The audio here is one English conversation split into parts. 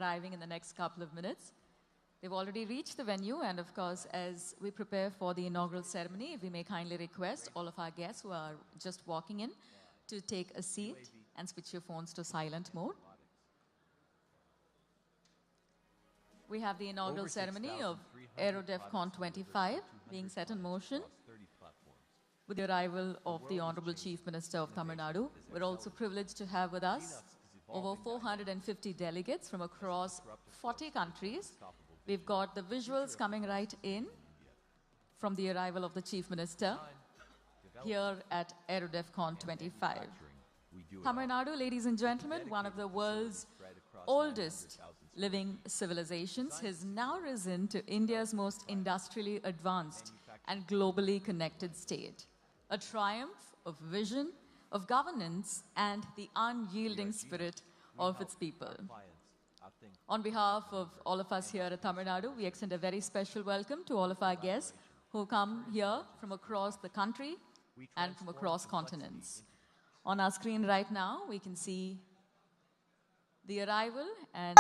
arriving in the next couple of minutes. They've already reached the venue, and of course, as we prepare for the inaugural ceremony, we may kindly request all of our guests who are just walking in to take a seat and switch your phones to silent mode. We have the inaugural ceremony of AeroDefCon'25 being set in motion with the arrival of the Honorable Chief Minister of Tamil Nadu. We're also privileged to have with us over 450 delegates from across 40 countries. We've got the visuals coming right in from the arrival of the Chief Minister here at AeroDefCon'25. Tamil Nadu, ladies and gentlemen, one of the world's oldest living civilizations, has now risen to India's most industrially advanced and globally connected state. A triumph of vision, of governance, and the unyielding spirit of its people. On behalf of all of us here at Tamil Nadu, we extend a very special welcome to all of our guests who come here from across the country and from across continents. On our screen right now, we can see the arrival and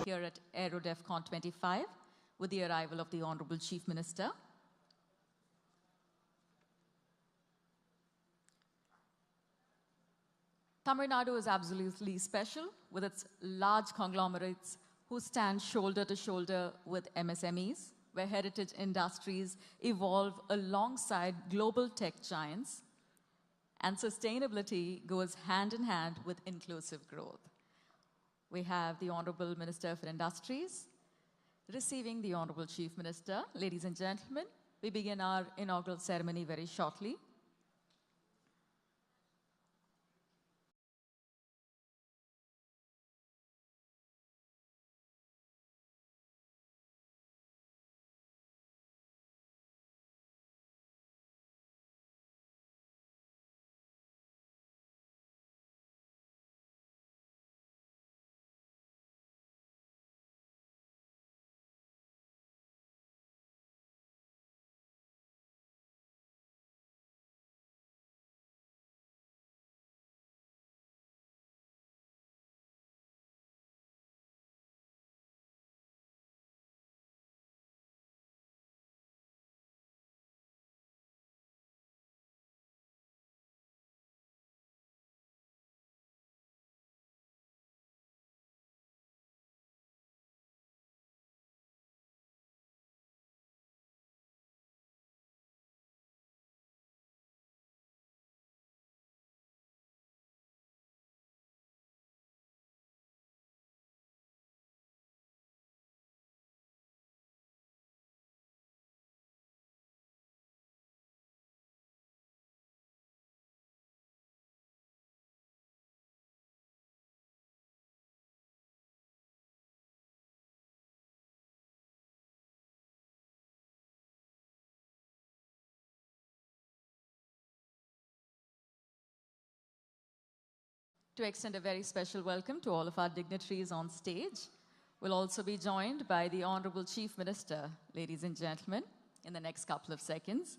here at AeroDefCon'25 with the arrival of the Honorable Chief Minister. Tamil Nadu is absolutely special with its large conglomerates who stand shoulder to shoulder with MSMEs, where heritage industries evolve alongside global tech giants, and sustainability goes hand in hand with inclusive growth. We have the Honorable Minister for Industries receiving the Honorable Chief Minister. Ladies and gentlemen, we begin our inaugural ceremony very shortly. To extend a very special welcome to all of our dignitaries on stage. We'll also be joined by the Honorable Chief Minister, ladies and gentlemen, in the next couple of seconds.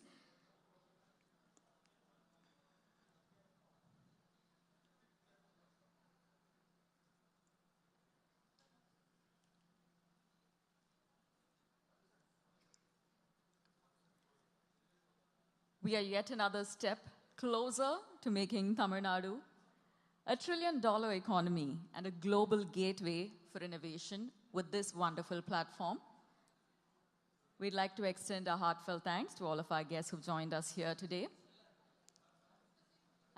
We are yet another step closer to making Tamil Nadu a $1 trillion economy and a global gateway for innovation with this wonderful platform. We'd like to extend our heartfelt thanks to all of our guests who've joined us here today.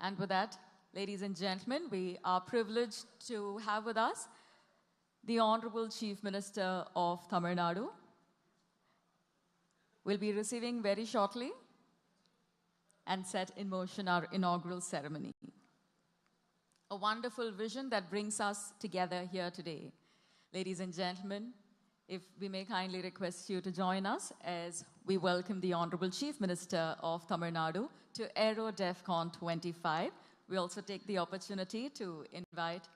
And with that, ladies and gentlemen, we are privileged to have with us the Honorable Chief Minister of Tamil Nadu. We'll be receiving very shortly and set in motion our inaugural ceremony. A wonderful vision that brings us together here today. Ladies and gentlemen, if we may kindly request you to join us as we welcome the Honorable Chief Minister of Tamil Nadu to AeroDefCon'25. We also take the opportunity to invite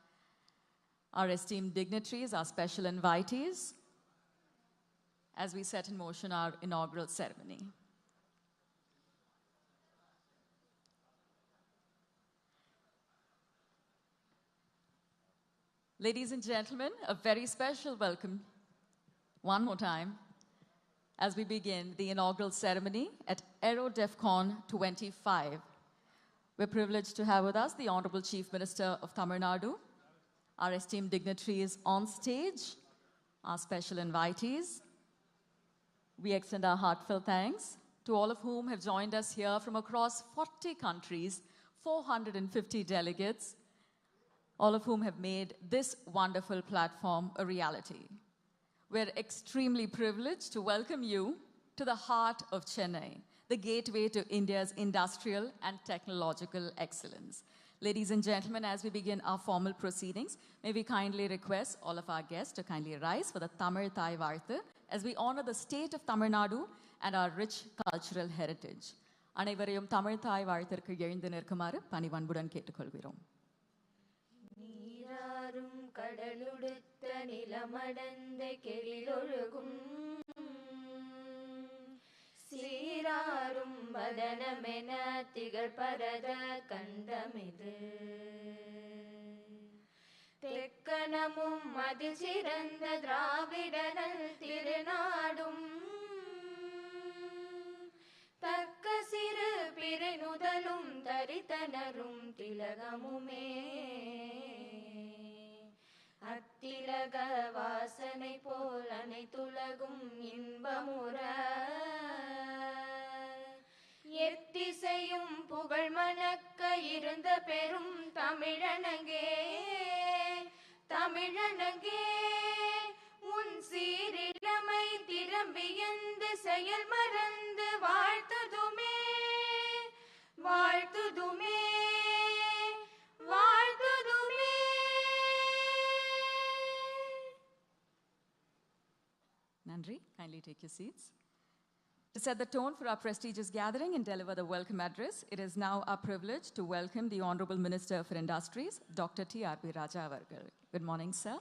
our esteemed dignitaries, our special invitees, as we set in motion our inaugural ceremony. Ladies and gentlemen, a very special welcome one more time as we begin the inaugural ceremony at AeroDefCon'25. We're privileged to have with us the Honorable Chief Minister of Tamil Nadu, our esteemed dignitaries on stage, our special invitees. We extend our heartfelt thanks to all of whom have joined us here from across 40 countries, 450 delegates, all of whom have made this wonderful platform a reality. We're extremely privileged to welcome you to the heart of Chennai, the gateway to India's industrial and technological excellence. Ladies and gentlemen, as we begin our formal proceedings, may we kindly request all of our guests to kindly rise for the Tamil Thai Varthu as we honor the state of Tamil Nadu and our rich cultural heritage. அனைவரையும் தமிழ் தாய் வாழ்த்திற்கு எழுந்து நிற்குமாறு பணிவன்புடன் கேட்டுக்கொள்கிறோம். நீராரும் கடலுடுத்த நிலமடந்த கெளிலொழுகும் சீராரும் வதனமென திகழ் பரத கண்டமிது தெக்கணமும் அதில் சிறந்த திராவிடனல் திருநாடும் தக்க சிறு பிறை நுதலும் தரித்தனரும் திலகமுமே அத்திலக வாசனை போல் அனைத்துலகும் இன்பமுற எத்திசையும் புகழ் மணக்க இருந்த பெரும் தமிழனங்கே தமிழனங்கே உன் சீரிழமை திறம்பியந்து செயல் மறந்து வாழ்த்துதுமே வாழ்த்துதுமே வாழ்த்துதுமே. Nandri, kindly take your seats. To set the tone for our prestigious gathering and deliver the welcome address, it is now our privilege to welcome the Honorable Minister for Industries, Dr. T.R.P. Raja avargal. Good morning, sir.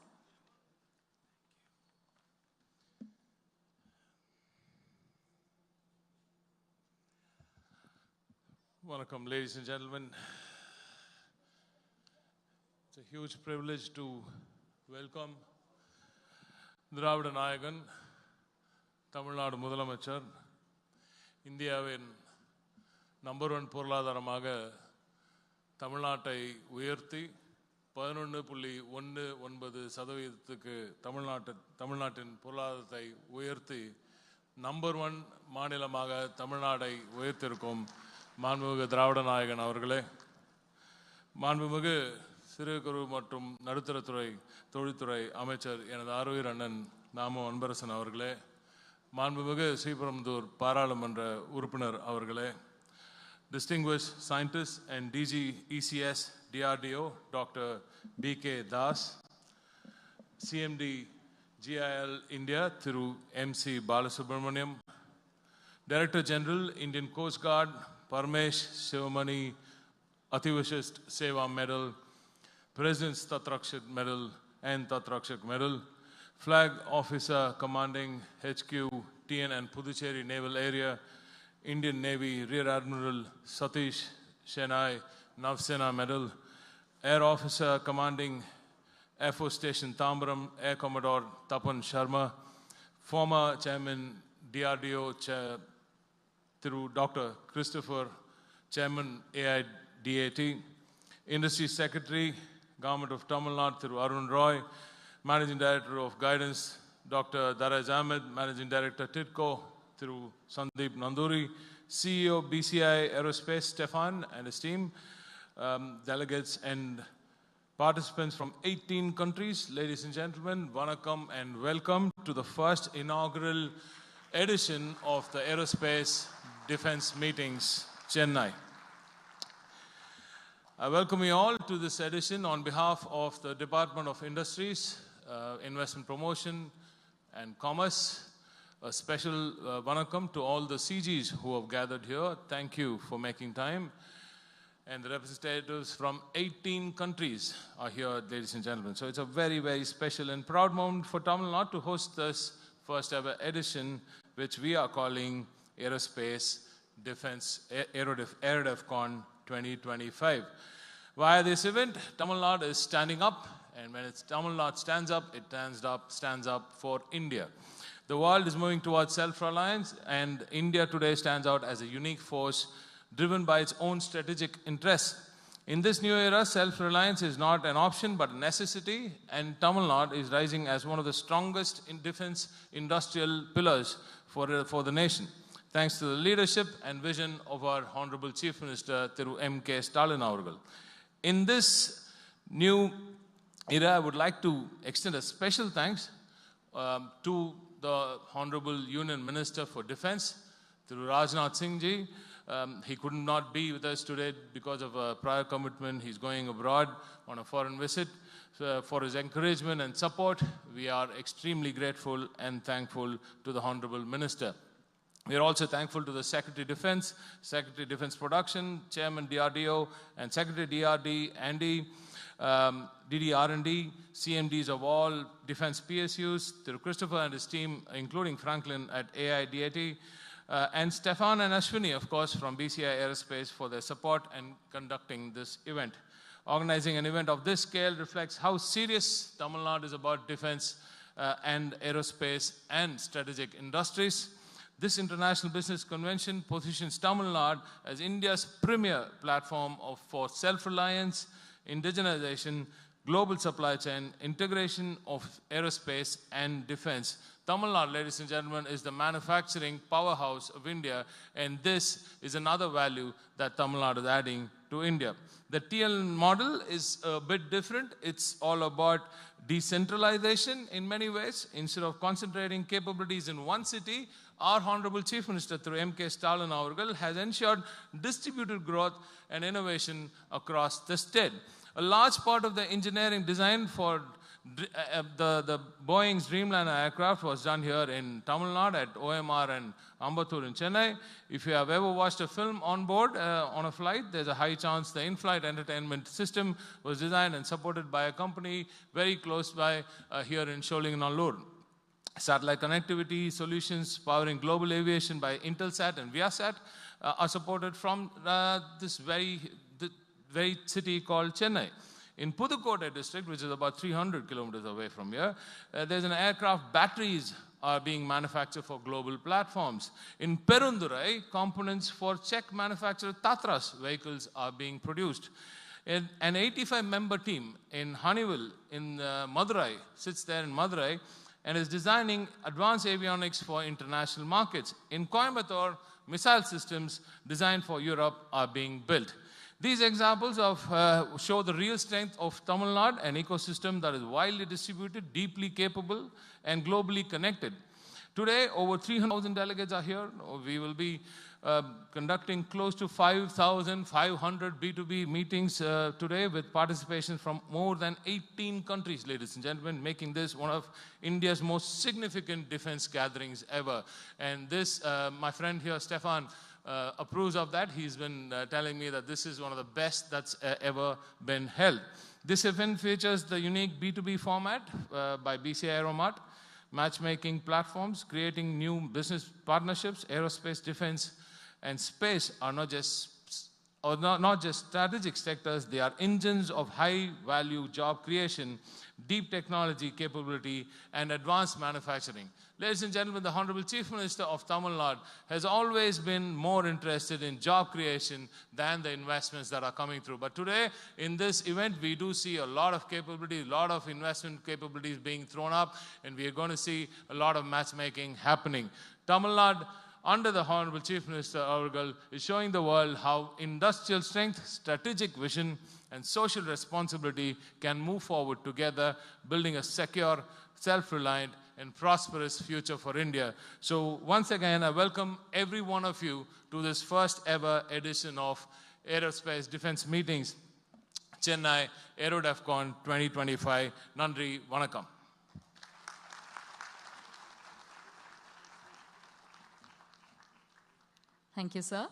Welcome, ladies and gentlemen. It's a huge privilege to welcome Dravida Nayagan, Tamil Nadu Mudhalamachar, இந்தியாவின் number 1 பொருளாதாரமாக தமிழ்நாட்டை உயர்த்தி 11.19% தமிழ்நாட்டின் பொருளாதாரத்தை உயர்த்தி number 1 மாநிலமாக தமிழ்நாடை உயர்த்திருக்கும் மாண்புமிகு திராவிட நாயகன் அவர்களே, மாண்புமிகு சிறு குறு மற்றும் நடுத்தரத்துறை தொழில்துறை அமைச்சர் எனது ஆருயிர் அண்ணன் நாம அன்பரசன் அவர்களே, மாண்புமிகு ஸ்ரீபெரும்புதூர் பாராளுமன்ற உறுப்பினர் அவர்களே, distinguished scientists and DG ECS DRDO Dr. B.K. Das, CMD GIL India Thiru M.C. Balasubramaniam, Director General Indian Coast Guard Parmesh Shivamani Ativishist Seva Medal, President's Tatrakshak Medal and Tatrakshak Medal, Flag Officer Commanding HQ TN and Puducherry Naval Area, Indian Navy Rear Admiral Satish Shenai Navsena Medal, Air Officer Commanding Air Force Station Tambaram Air Commodore Tapan Sharma, former Chairman DRDO through Dr. Christopher, Chairman AIDAT, Industry Secretary, Government of Tamil Nadu through Arun Roy, Managing Director of Guidance, Dr. Daraj Ahmed, Managing Director TIDCO through Sandeep Nanduri, CEO BCI Aerospace Stefan and his team, delegates and participants from 18 countries. Ladies and gentlemen, Vanakkam and welcome to the first inaugural edition of the Aerospace Defense Meetings, Chennai. I welcome you all to this edition on behalf of the Department of Industries, Investment Promotion and Commerce. A special vanakkam to all the CGs who have gathered here. Thank you for making time. And the representatives from 18 countries are here, ladies and gentlemen. So it's a very, very special and proud moment for Tamil Nadu to host this first ever edition, which we are calling AeroSpace Defense AeroDefCon' 2025. Via this event, Tamil Nadu is standing up, and when Tamil Nadu stands up, it stands up for India. The world is moving towards self-reliance, and India today stands out as a unique force driven by its own strategic interests. In this new era, self-reliance is not an option but a necessity, and Tamil Nadu is rising as one of the strongest in defense industrial pillars for the nation, thanks to the leadership and vision of our Honorable Chief Minister, Thiru M.K. Stalin avargal. In this new era, I would like to extend a special thanks to the Honorable Union Minister for Defense, Thiru Rajnath Singh ji. He could not be with us today because of a prior commitment. He's going abroad on a foreign visit. For his encouragement and support, we are extremely grateful and thankful to the Honorable Minister. We are also thankful to the Secretary Defense, Secretary Defense Production, Chairman DRDO, and Secretary DRD, Andy, DDR&D, CMDs of all defense PSUs, to Christopher and his team, including Franklin at AIDAT, and Stefan and Ashwini, of course, from BCI Aerospace for their support and conducting this event. Organizing an event of this scale reflects how serious Tamil Nadu is about defense and aerospace and strategic industries. This international business convention positions Tamil Nadu as India's premier platform for self-reliance, indigenization, global supply chain, integration of aerospace and defense. Tamil Nadu, ladies and gentlemen, is the manufacturing powerhouse of India, and this is another value that Tamil Nadu is adding to India. The TL model is a bit different. It's all about decentralization in many ways. Instead of concentrating capabilities in one city, our Honorable Chief Minister, through M.K. Stalin avargal, has ensured distributed growth and innovation across the state. A large part of the engineering design for the Boeing's Dreamliner aircraft was done here in Tamil Nadu at OMR and Ambattur in Chennai. If you have ever watched a film on board on a flight, there's a high chance the in-flight entertainment system was designed and supported by a company very close by here in Sholinganallur. Satellite connectivity solutions powering global aviation by Intelsat and Viasat are supported from this very city called Chennai. In Pudukkottai district, which is about 300 kilometers away from here, there's an aircraft batteries are being manufactured for global platforms. In Perundurai, components for Czech manufacturer Tatra's vehicles are being produced. An 85-member team in Honeywell in Madurai sits there in Madurai and is designing advanced avionics for international markets. In Coimbatore, missile systems designed for Europe are being built. These examples show the real strength of Tamil Nadu, an ecosystem that is widely distributed, deeply capable, and globally connected. Today, over 300,000 delegates are here. We will be conducting close to 5,500 B2B meetings today with participation from more than 18 countries, ladies and gentlemen, making this one of India's most significant defense gatherings ever. And this, my friend here, Stefan, approves of that. He's been telling me that this is one of the best that's ever been held. This event features the unique B2B format by BCI AeroMart, matchmaking platforms, creating new business partnerships. Aerospace, defense, and space are not just strategic sectors, they are engines of high-value job creation, deep technology capability, and advanced manufacturing. Ladies and gentlemen, the Honorable Chief Minister of Tamil Nadu has always been more interested in job creation than the investments that are coming through. But today, in this event, we do see a lot of capability, a lot of investment capabilities being thrown up, and we are going to see a lot of matchmaking happening. Tamil Nadu, under the Honorable Chief Minister avargal, is showing the world how industrial strength, strategic vision, and social responsibility can move forward together, building a secure, self-reliant, and prosperous future for India. So once again, I welcome every one of you to this first ever edition of Aerospace Defense Meetings, Chennai, AeroDefCon' 2025. Nandri, Vanakkam. Thank you, sir.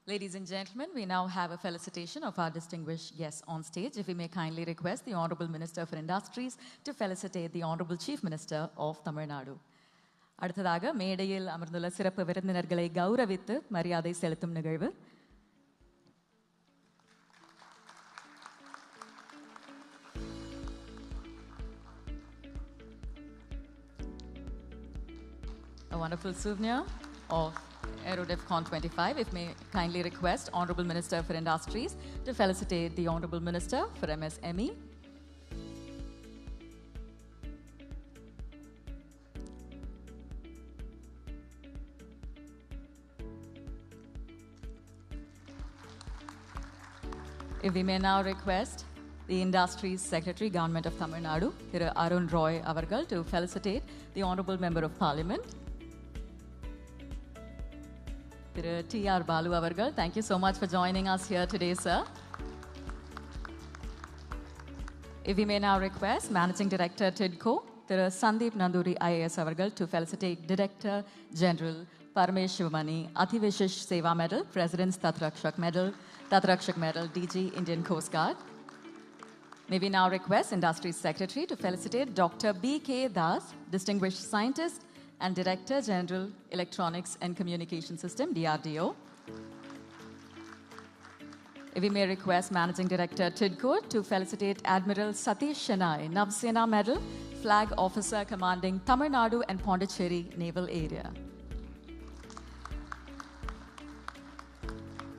Ladies and gentlemen, we now have a felicitation of our distinguished guests on stage. If we may kindly request the Honorable Minister for Industries to felicitate the Honorable Chief Minister of Tamil Nadu. அடுத்ததாக மேடையில் அமர்ந்துள்ள சிறப்பு விருந்தினர்களை கௌரவித்து மரியாதை செலுத்தும் நிகழ்வு. A wonderful souvenir of AeroDefCon'25. If may kindly request Honorable Minister for Industries to felicitate the Honorable Minister for MSME. If we may now request the Industries Secretary, Government of Tamil Nadu, Thiru Arun Roy Avargal, to felicitate the Honorable Member of Parliament, Thiru T.R. Balu Avargal. Thank you so much for joining us here today, sir. If we may now request Managing Director TIDCO, Thiru Sandeep Nanduri IAS Avargal, to felicitate Director General Paramesh Shivamani, Ativishish Seva Medal, President's Tatrakshak Medal, DG Indian Coast Guard. May we now request Industries Secretary to felicitate Dr. B.K. Das, Distinguished Scientist and Director General Electronics and Communication System, DRDO. If we may request Managing Director TIDCO to felicitate Admiral Satish Shenoy, Navsena Medal, Flag Officer commanding Tamil Nadu and Pondicherry Naval Area.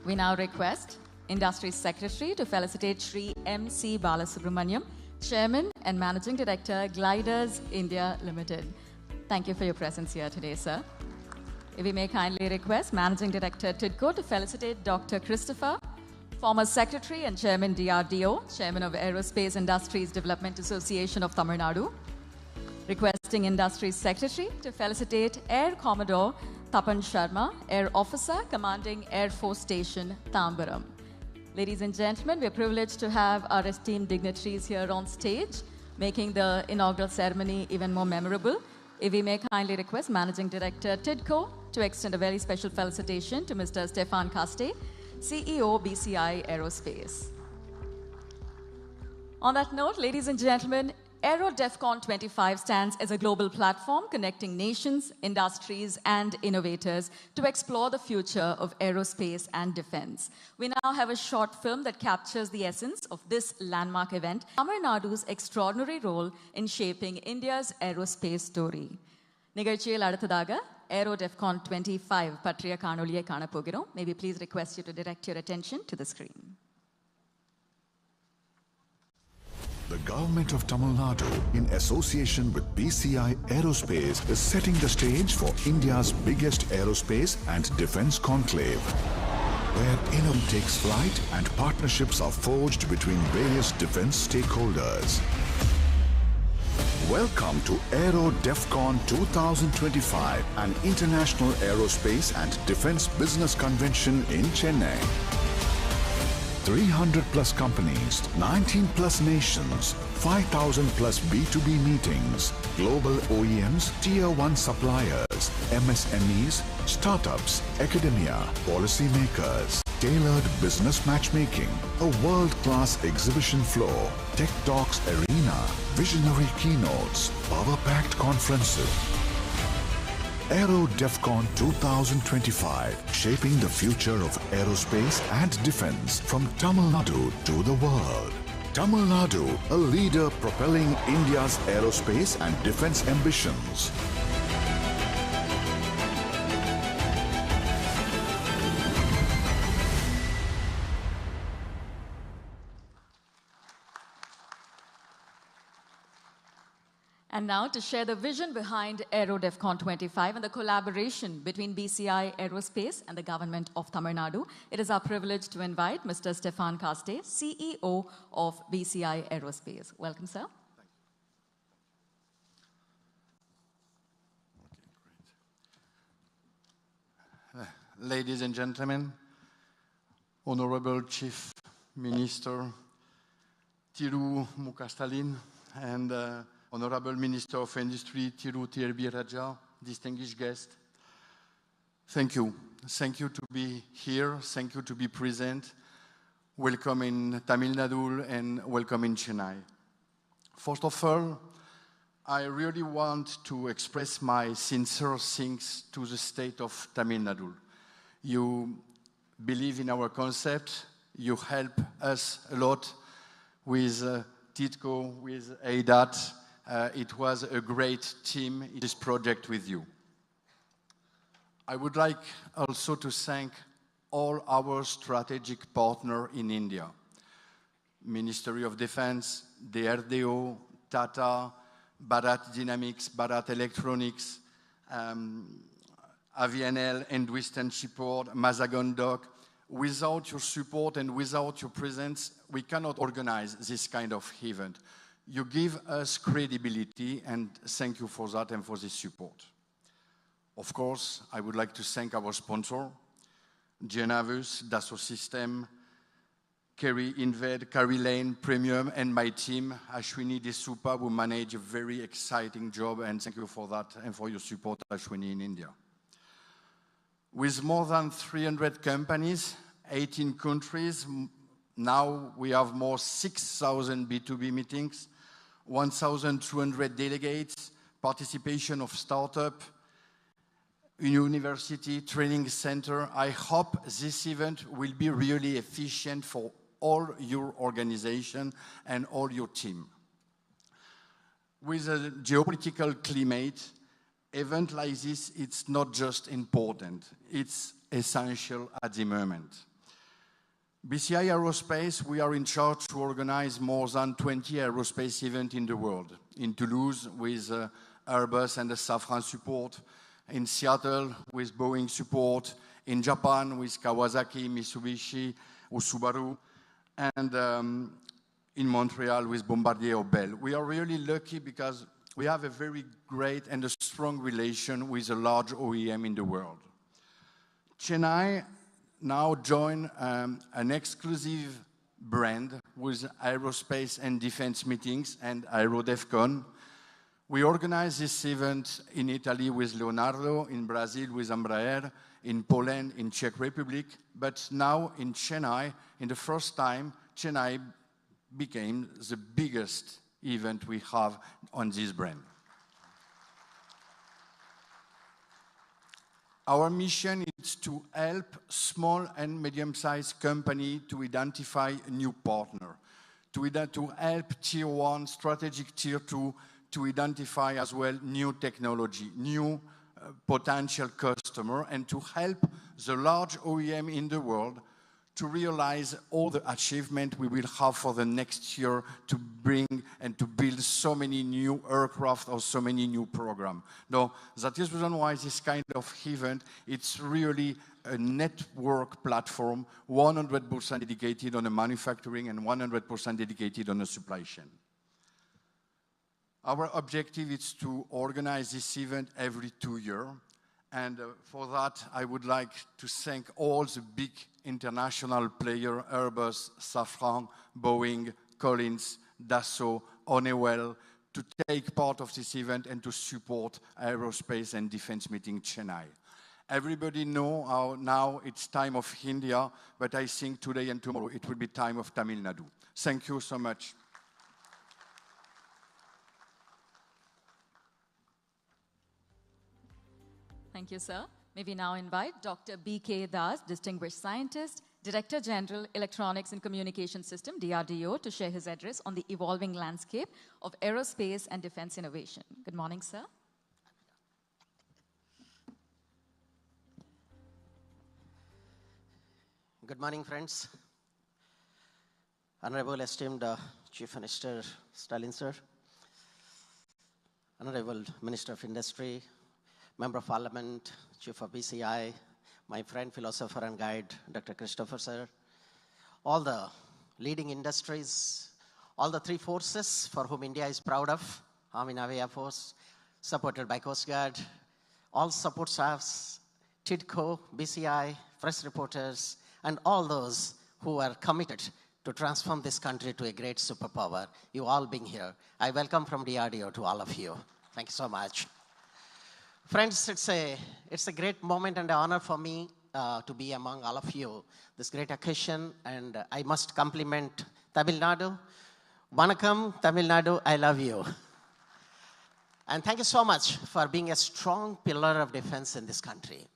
We now request Industries Secretary to felicitate Shri M.C. Balasubramaniam, Chairman and Managing Director, Gliders India Limited. Thank you for your presence here today, sir. If we may kindly request Managing Director TIDCO to felicitate Dr. Christopher, former Secretary and Chairman DRDO, Chairman of Aerospace Industries Development Association of Tamil Nadu. Requesting Industries Secretary to felicitate Air Commodore Tapan Sharma, Air Officer commanding Air Force Station, Tambaram. Ladies and gentlemen, we're privileged to have our esteemed dignitaries here on stage, making the inaugural ceremony even more memorable. If we may kindly request Managing Director TIDCO to extend a very special felicitation to Mr. Stefan Caste, CEO BCI Aerospace. On that note, ladies and gentlemen, AeroDefCon'25 stands as a global platform connecting nations, industries, and innovators to explore the future of aerospace and defense. We now have a short film that captures the essence of this landmark event, Tamil Nadu's extraordinary role in shaping India's aerospace story. நிகழ்ச்சியில் அடுத்ததாக AeroDefCon'25 பற்றிய காணொளியை காணப்போகிறோம். May we please request you to direct your attention to the screen. The government of Tamil Nadu, in association with BCI Aerospace, is setting the stage for India's biggest aerospace and defense conclave, where innovation takes flight and partnerships are forged between various defense stakeholders. Welcome to AeroDefCon 2025, an international aerospace and defense business convention in Chennai. 300 plus companies, 19 plus nations, 5,000 plus B2B meetings, global OEMs, tier 1 suppliers, MSMEs, startups, academia, policymakers, tailored business matchmaking, a world-class exhibition floor, tech talks arena, visionary keynotes, power-packed conferences. AeroDefCon 2025, shaping the future of aerospace and defense from Tamil Nadu to the world. Tamil Nadu, a leader propelling India's aerospace and defense ambitions. And now to share the vision behind AeroDefCon'25 and the collaboration between BCI Aerospace and the Government of Tamil Nadu, it is our privilege to invite Mr. Stefan Caste, CEO of BCI Aerospace. Welcome, sir. Ladies and gentlemen, Honorable Chief Minister Thiru Mukastalin and Honorable Minister of Industry Thiru TRB Raja, distinguished guests, Thank you. Thank you to be here. Thank you to be present. Welcome in Tamil Nadu and welcome in Chennai. First of all, I really want to express my sincere thanks to the state of Tamil Nadu. You believe in our concept. You help us a lot with TIDCO, with ADAT. It was a great team, this project with you. I would like also to thank all our strategic partners in India. Ministry of Defense, DRDO, Tata, Bharat Dynamics, Bharat Electronics, AVNL, and Western Shipboard, Mazagon Dock. Without your support and without your presence, we cannot organize this kind of event. You give us credibility, and thank you for that and for this support. Of course, I would like to thank our sponsor, Genavus, Dassault System, Kerry Inved, Carrie Lane, Premium, and my team, Ashwini Desupa, who manage a very exciting job, and thank you for that and for your support, Ashwini, in India. With more than 300 companies, 18 countries, now we have more 6,000 B2B meetings, 1,200 delegates, participation of startup, university, training center. I hope this event will be really efficient for all your organization and all your team. With a geopolitical climate, event like this, it's not just important, it's essential at the moment. BCI Aerospace, we are in charge to organize more than 20 aerospace events in the world. In Toulouse with Airbus and the Safran support, in Seattle with Boeing support, in Japan with Kawasaki, Mitsubishi, or Subaru, and in Montreal with Bombardier or Bell. We are really lucky because we have a very great and a strong relation with a large OEM in the world. Chennai now join an exclusive brand with aerospace and defense meetings and AeroDefCon'. We organize this event in Italy with Leonardo, in Brazil with Embraer, in Poland, in Czech Republic, but now in Chennai, in the first time, Chennai became the biggest event we have on this brand. Our mission is to help small and medium-sized companies to identify a new partner, to help Tier 1, strategic Tier 2, to identify as well new technology, new potential customer, and to help the large OEM in the world to realize all the achievement we will have for the next year to bring and to build so many new aircraft or so many new programs. Now, that is the reason why this kind of event, it's really a network platform, 100% dedicated on the manufacturing and 100% dedicated on the supply chain. Our objective is to organize this event every 2 years. And for that, I would like to thank all the big international players, Airbus, Safran, Boeing, Collins, Dassault, Honeywell, to take part of this event and to support aerospace and defense meeting Chennai. Everybody knows how now it's time of India, but I think today and tomorrow it will be time of Tamil Nadu. Thank you so much. Thank you, sir. May we now invite Dr. B.K. Das, Distinguished Scientist, Director General, Electronics and Communication System, DRDO, to share his address on the evolving landscape of aerospace and defense innovation. Good morning, sir. Good morning, friends. Honorable esteemed Chief Minister Stalin, sir. Honorable Minister of Industry, Member of Parliament, Chief of BCI, my friend, philosopher and guide, Dr. Christopher, sir, all the leading industries, all the three forces for whom India is proud of, Army, Navy, Air Force, supported by Coast Guard, all support staffs, TIDCO, BCI, press reporters, and all those who are committed to transform this country to a great superpower. You all being here. I welcome from DRDO to all of you. Thank you so much. Friends, it's a great moment and an honor for me to be among all of you. This great occasion, and I must compliment Tamil Nadu. Vanakkam, Tamil Nadu, I love you. And thank you so much for being a strong pillar of defense in this country.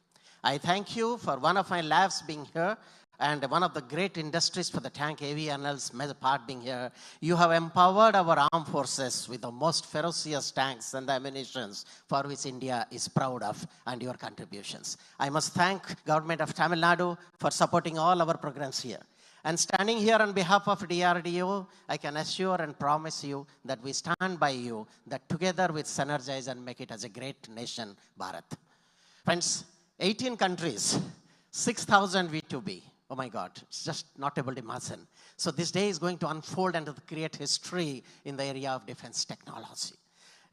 I thank you for one of my labs being here and one of the great industries for the tank AVNL's major part being here. You have empowered our armed forces with the most ferocious tanks and the ammunitions for which India is proud of, and your contributions. I must thank Government of Tamil Nadu for supporting all our programs here. And standing here on behalf of DRDO, I can assure and promise you that we stand by you, that together we synergize and make it as a great nation, Bharat. Friends, 18 countries, 6,000 V2B. Oh my God, it's just not able to imagine. So this day is going to unfold and to create history in the area of defense technology.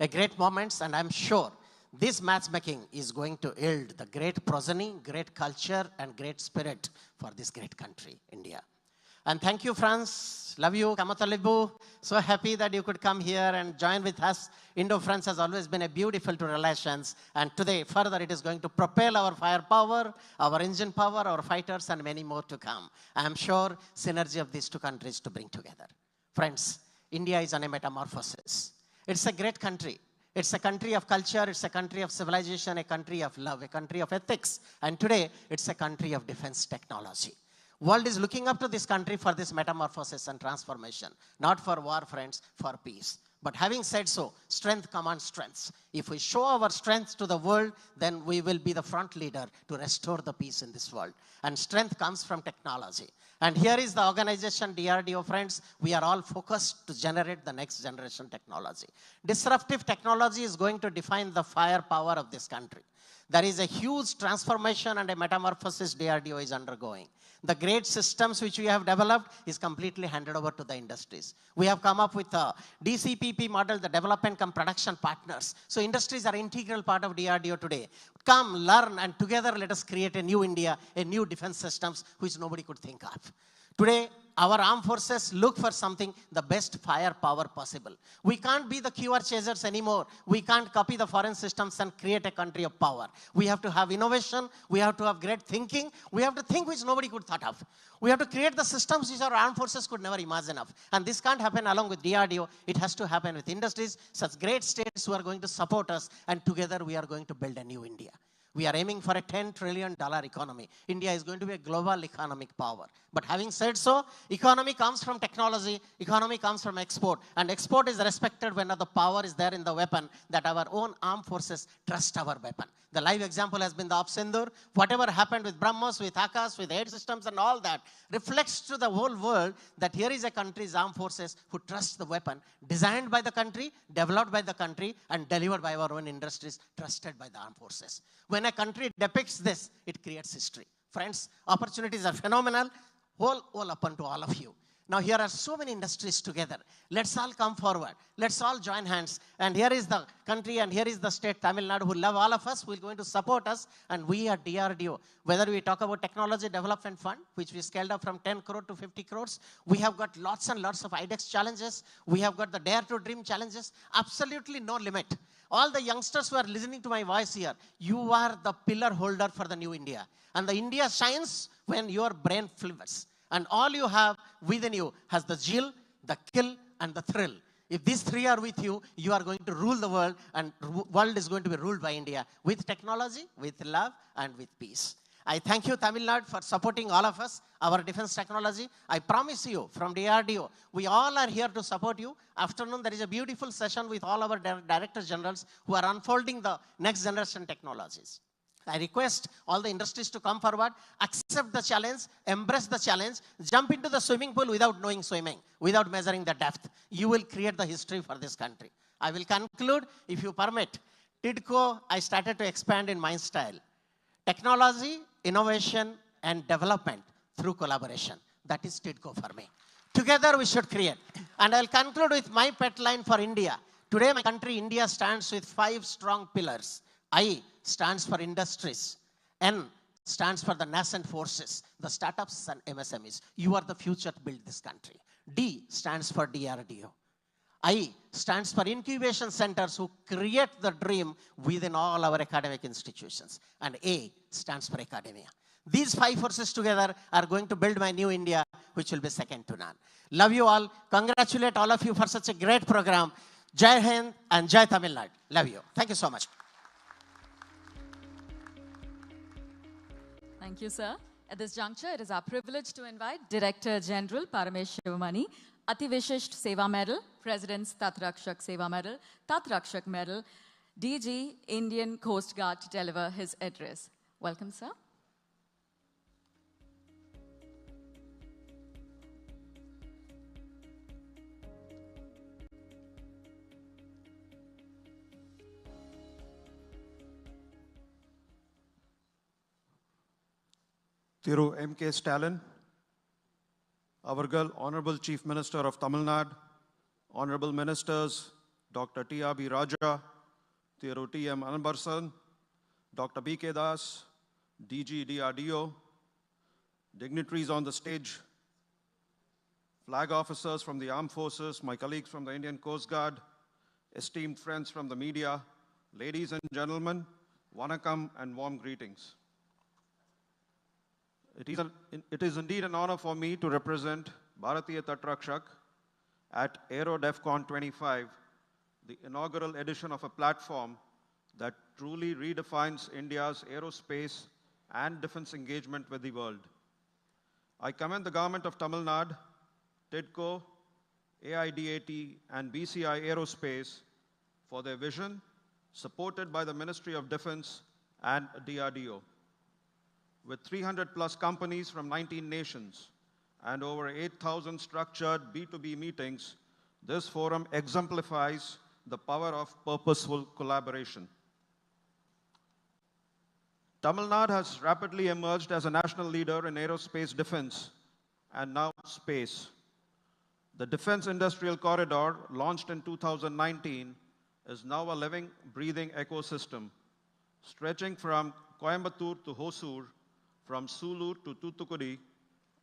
A great moment, and I'm sure this matchmaking is going to yield the great progeny, great culture, and great spirit for this great country, India. And thank you, France. Love you, Kamatalibu. So happy that you could come here and join with us. Indo-France has always been a beautiful relations. And today, further, it is going to propel our firepower, our engine power, our fighters, and many more to come. I am sure synergy of these two countries to bring together. Friends, India is on a metamorphosis. It's a great country. It's a country of culture. It's a country of civilization, a country of love, a country of ethics. And today, it's a country of defense technology. World is looking up to this country for this metamorphosis and transformation, not for war, friends, for peace. But having said so, strength commands strength. If we show our strength to the world, then we will be the front leader to restore the peace in this world. And strength comes from technology. And here is the organization DRDO, friends. We are all focused to generate the next generation technology. Disruptive technology is going to define the firepower of this country. There is a huge transformation and a metamorphosis DRDO is undergoing. The great systems which we have developed is completely handed over to the industries. We have come up with a DCPP model, the development cum production partners. So industries are integral part of DRDO today. Come, learn, and together let us create a new India, a new defense systems which nobody could think of. Today, our armed forces look for something, the best firepower possible. We can't be the QR chasers anymore. We can't copy the foreign systems and create a country of power. We have to have innovation. We have to have great thinking. We have to think which nobody could thought of. We have to create the systems which our armed forces could never imagine of. And this can't happen along with DRDO. It has to happen with industries, such great states who are going to support us, and together we are going to build a new India. We are aiming for a $10 trillion economy. India is going to be a global economic power. But having said so, economy comes from technology, economy comes from export. And export is respected when the power is there in the weapon, that our own armed forces trust our weapon. The live example has been the Sindur. Whatever happened with BrahMos, with Akash, with aid systems and all that reflects to the whole world that here is a country's armed forces who trust the weapon, designed by the country, developed by the country, and delivered by our own industries, trusted by the armed forces. When a country depicts this, it creates history. Friends, opportunities are phenomenal. All open to all of you. Now here are so many industries together. Let's all come forward. Let's all join hands. And here is the country and here is the state, Tamil Nadu, who love all of us, who are going to support us. And we at DRDO, whether we talk about Technology Development Fund, which we scaled up from 10 crore to 50 crores, we have got lots and lots of IDEX challenges. We have got the Dare to Dream challenges. Absolutely no limit. All the youngsters who are listening to my voice here, you are the pillar holder for the new India. And the India shines when your brain flips. And all you have within you has the zeal, the kill, and the thrill. If these three are with you, you are going to rule the world, and world is going to be ruled by India with technology, with love, and with peace. I thank you, Tamil Nadu, for supporting all of us, our defense technology. I promise you, from DRDO, we all are here to support you. Afternoon, there is a beautiful session with all our directors generals who are unfolding the next generation technologies. I request all the industries to come forward, accept the challenge, embrace the challenge, jump into the swimming pool without knowing swimming, without measuring the depth. You will create the history for this country. I will conclude, if you permit. TIDCO, I started to expand in my style. Technology, innovation, and development through collaboration. That is TIDCO for me. Together we should create. And I'll conclude with my pet line for India. Today, my country, India, stands with 5 strong pillars. I stands for industries. N stands for the nascent forces, the startups and MSMEs. You are the future to build this country. D stands for DRDO. I stands for incubation centers who create the dream within all our academic institutions. And A stands for academia. These 5 forces together are going to build my new India, which will be second to none. Love you all. Congratulate all of you for such a great program. Jai Hind and Jai Tamil Nadu. Love you. Thank you so much. Thank you, sir. At this juncture, it is our privilege to invite Director General Paramesh Shivamani, Ati Vishisht Seva Medal, President's Tat Rakshak Seva Medal, Tat Rakshak Medal, DG Indian Coast Guard to deliver his address. Welcome, sir. Thiru M.K. Stalin, Avargal, Honorable Chief Minister of Tamil Nadu, Honorable Ministers, Dr. T.R.B. Raja, Thiru T.M. Anbarsan, Dr. B.K. Das, DG DRDO, dignitaries on the stage, flag officers from the armed forces, my colleagues from the Indian Coast Guard, esteemed friends from the media, ladies and gentlemen, Vanakkam and warm greetings. It is indeed an honor for me to represent Bharatiya Tat Rakshak at AeroDefCon'25, the inaugural edition of a platform that truly redefines India's aerospace and defense engagement with the world. I commend the government of Tamil Nadu, TIDCO, AIDAT, and BCI Aerospace for their vision, supported by the Ministry of Defense and DRDO. With 300 plus companies from 19 nations and over 8,000 structured B2B meetings, this forum exemplifies the power of purposeful collaboration. Tamil Nadu has rapidly emerged as a national leader in aerospace defense and now space. The Defense Industrial Corridor, launched in 2019, is now a living, breathing ecosystem, stretching from Coimbatore to Hosur, from Sulu to Toothukudi,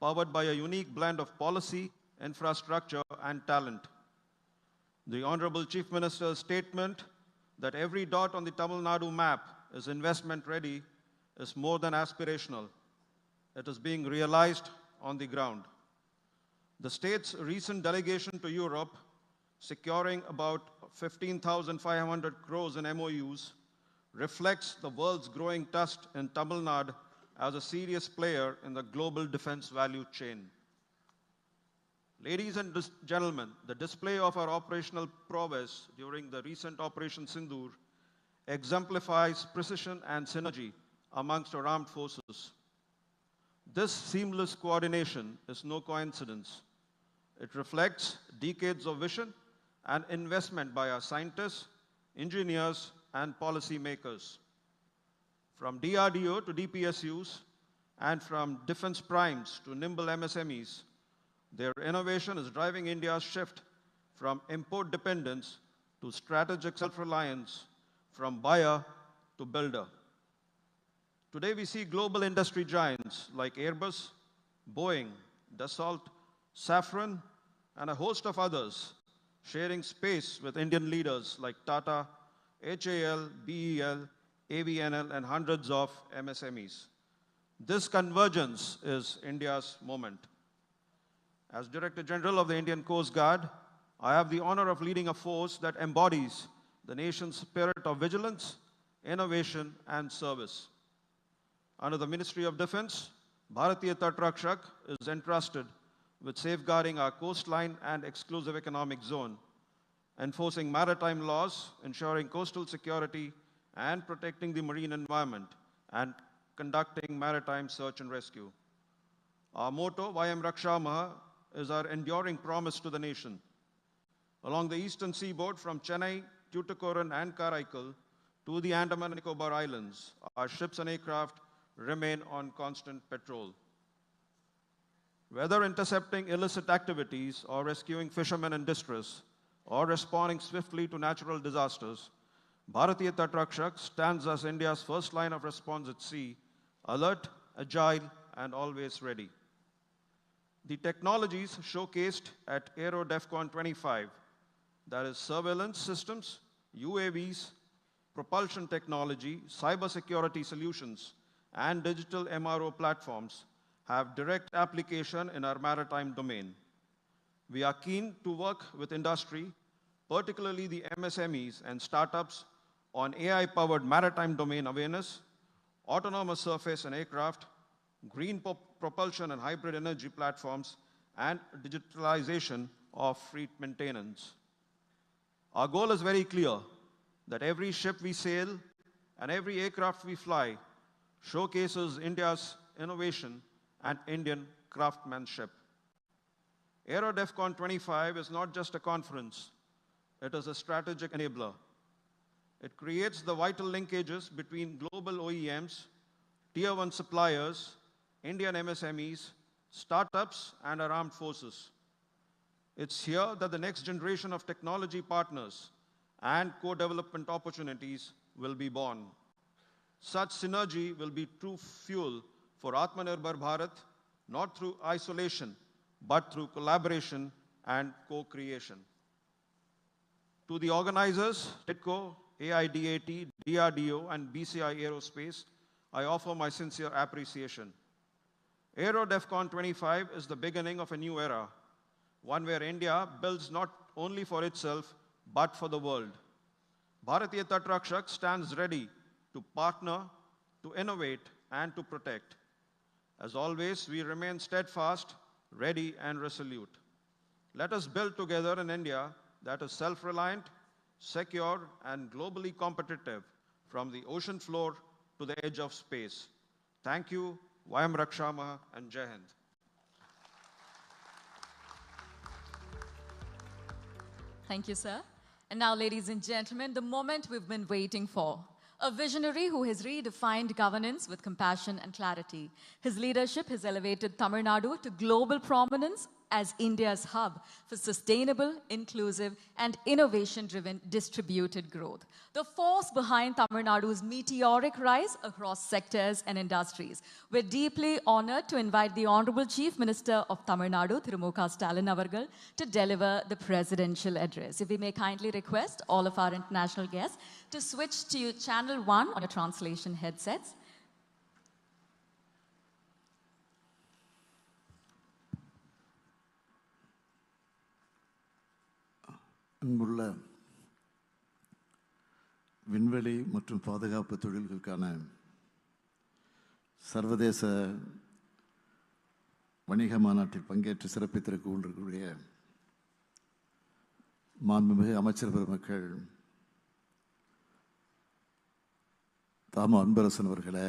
powered by a unique blend of policy, infrastructure, and talent. The Honorable Chief Minister's statement that every dot on the Tamil Nadu map is investment ready is more than aspirational. It is being realized on the ground. The state's recent delegation to Europe, securing about 15,500 crores in MOUs, reflects the world's growing trust in Tamil Nadu as a serious player in the global defense value chain. Ladies and gentlemen, the display of our operational prowess during the recent Operation Sindoor exemplifies precision and synergy amongst our armed forces. This seamless coordination is no coincidence. It reflects decades of vision and investment by our scientists, engineers, and policymakers. From DRDO to DPSUs, and from defense primes to nimble MSMEs, their innovation is driving India's shift from import dependence to strategic self-reliance, from buyer to builder. Today we see global industry giants like Airbus, Boeing, Dassault, Safran, and a host of others sharing space with Indian leaders like Tata, HAL, BEL, AVNL, and hundreds of MSMEs. This convergence is India's moment. As Director General of the Indian Coast Guard, I have the honor of leading a force that embodies the nation's spirit of vigilance, innovation, and service. Under the Ministry of Defense, Bharatiya Tat Rakshak is entrusted with safeguarding our coastline and exclusive economic zone, enforcing maritime laws, ensuring coastal security, and protecting the marine environment, and conducting maritime search and rescue. Our motto, Vayam Rakshamaha, is our enduring promise to the nation. Along the eastern seaboard, from Chennai, Tuticorin, and Karaikal to the Andaman and Nicobar Islands, our ships and aircraft remain on constant patrol. Whether intercepting illicit activities or rescuing fishermen in distress or responding swiftly to natural disasters, Bharatiya Tat Rakshak stands as India's first line of response at sea, alert, agile, and always ready. The technologies showcased at AeroDefCon'25 that is surveillance systems, UAVs, propulsion technology, cybersecurity solutions, and digital MRO platforms have direct application in our maritime domain. We are keen to work with industry, particularly the MSMEs and startups, on AI-powered maritime domain awareness, autonomous surface and aircraft, green propulsion and hybrid energy platforms, and digitalization of fleet maintenance. Our goal is very clear, that every ship we sail and every aircraft we fly showcases India's innovation and Indian craftsmanship. AeroDefCon'25 is not just a conference, it is a strategic enabler. It creates the vital linkages between global OEMs, Tier 1 suppliers, Indian MSMEs, startups, and our armed forces. It's here that the next generation of technology partners and co-development opportunities will be born. Such synergy will be true fuel for Atmanirbhar Bharat, not through isolation, but through collaboration and co-creation. To the organizers, TIDCO, AIDAT, DRDO, and BCI Aerospace, I offer my sincere appreciation. AeroDefCon'25 is the beginning of a new era, one where India builds not only for itself, but for the world. Bharatiya Tat Rakshak stands ready to partner, to innovate, and to protect. As always, we remain steadfast, ready, and resolute. Let us build together an India that is self-reliant, secure, and globally competitive from the ocean floor to the edge of space. Thank you, Vayam Rakshama, and Jai Hind. Thank you, sir. And now, ladies and gentlemen, the moment we've been waiting for. A visionary who has redefined governance with compassion and clarity. His leadership has elevated Tamil Nadu to global prominence as India's hub for sustainable, inclusive, and innovation-driven distributed growth. The force behind Tamil Nadu's meteoric rise across sectors and industries. We're deeply honored to invite the Honorable Chief Minister of Tamil Nadu, Thiru Stalin Avargal, to deliver the presidential address. If we may kindly request all of our international guests to switch to channel 1 on your translation headsets. அன்புள்ள விண்வெளி மற்றும் பாதுகாப்பு தொழில்களுக்கான சர்வதேச வணிக மாநாட்டில் பங்கேற்று சிறப்பித்திருக்க கொண்டிருக்கக்கூடிய மாண்புமிகு அமைச்சர் பெருமக்கள், தாமு அன்பரசன் அவர்களே,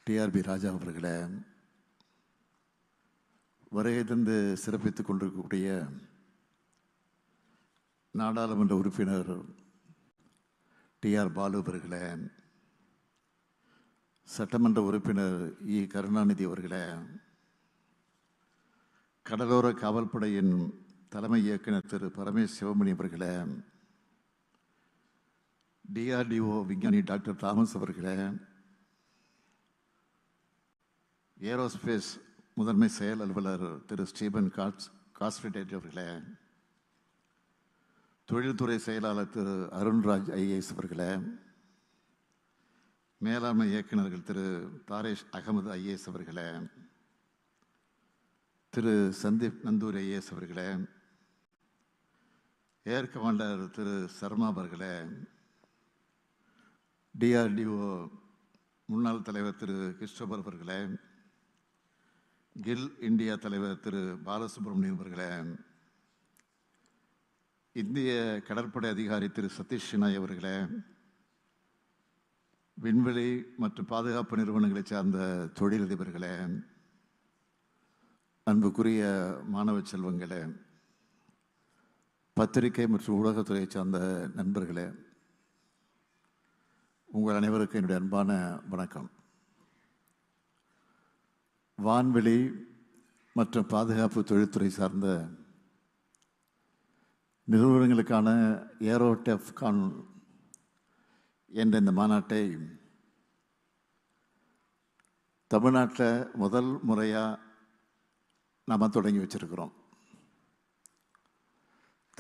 டிஆர்பி ராஜா அவர்களே, வருகை தந்து சிறப்பித்துக் கொண்டிருக்கக்கூடிய நாடாளுமன்ற உறுப்பினர் டிஆர் பாலு அவர்களே, சட்டமன்ற உறுப்பினர் இ கருணாநிதி அவர்களே, கடலோர காவல்படையின் தலைமை இயக்குனர் திரு பரமேஷ் சிவமணி அவர்களே, டிஆர்டிஓ விஞ்ஞானி டாக்டர் தாமஸ் அவர்களே, ஏரோஸ்பேஸ் முதன்மை செயல் அலுவலர் திரு ஸ்டீபன் காஸ்ட்ரிடேட் அவர்களே, தொழில்துறை செயலாளர் திரு அருண்ராஜ் ஐஏஎஸ் அவர்களே, மேலாண்மை இயக்குநர்கள் திரு தாரேஷ் அகமது ஐஏஎஸ் அவர்களே, திரு சந்தீப் நந்தூர் ஐஏஎஸ் அவர்களே, ஏர் கமாண்டர் திரு சர்மா அவர்களே, டிஆர்டிஓ முன்னாள் தலைவர் திரு கிறிஸ்டோபர் அவர்களே, கில் இந்தியா தலைவர் திரு பாலசுப்ரமணியன் அவர்களே, இந்திய கடற்படை அதிகாரி திரு சதீஷ் சினாய் அவர்களே, விண்வெளி மற்றும் பாதுகாப்பு நிறுவனங்களை சார்ந்த தொழிலதிபர்களே, அன்புக்குரிய மாணவ செல்வங்களே, பத்திரிகை மற்றும் ஊடகத்துறையை சார்ந்த நண்பர்களே, உங்கள் அனைவருக்கும் என்னுடைய அன்பான வணக்கம். வான்வெளி மற்றும் பாதுகாப்பு தொழில்துறை சார்ந்த நிறுவனங்களுக்கான ஏரோடெஃப்கான் என்ற இந்த மாநாட்டை தமிழ்நாட்டில் முதல் முறையாக நாம் தொடங்கி வச்சிருக்கிறோம்.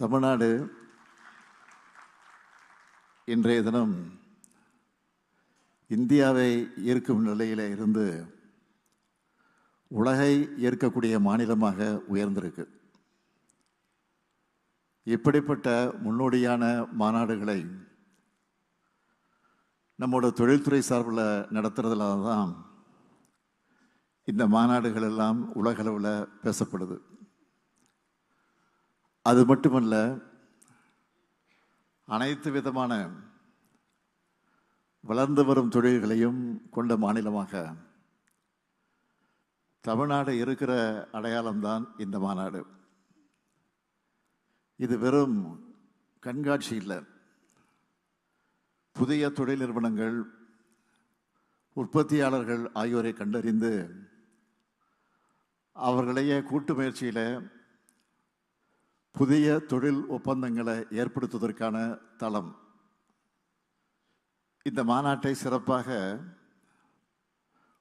தமிழ்நாடு இன்றைய தினம் இந்தியாவை ஈர்க்கும் நிலையில் இருந்து உலகை ஈர்க்கக்கூடிய மாநிலமாக உயர்ந்திருக்கு. இப்படிப்பட்ட முன்னோடியான மாநாடுகளை நம்மோட தொழில்துறை சார்பில் நடத்துறதுனால தான் இந்த மாநாடுகள் எல்லாம் உலகளவில் பேசப்படுது. அது மட்டுமல்ல, அனைத்து விதமான வளர்ந்து வரும் தொழில்களையும் கொண்ட மாநிலமாக தமிழ்நாடு இருக்கிற அடையாளம்தான் இந்த மாநாடு. இது வெறும் கண்காட்சி இல்லை. புதிய தொழில் நிறுவனங்கள், உற்பத்தியாளர்கள் ஆகியோரை கண்டறிந்து அவர்களையே கூட்டு முயற்சியில் புதிய தொழில் ஒப்பந்தங்களை ஏற்படுத்துவதற்கான தளம். இந்த மாநாட்டை சிறப்பாக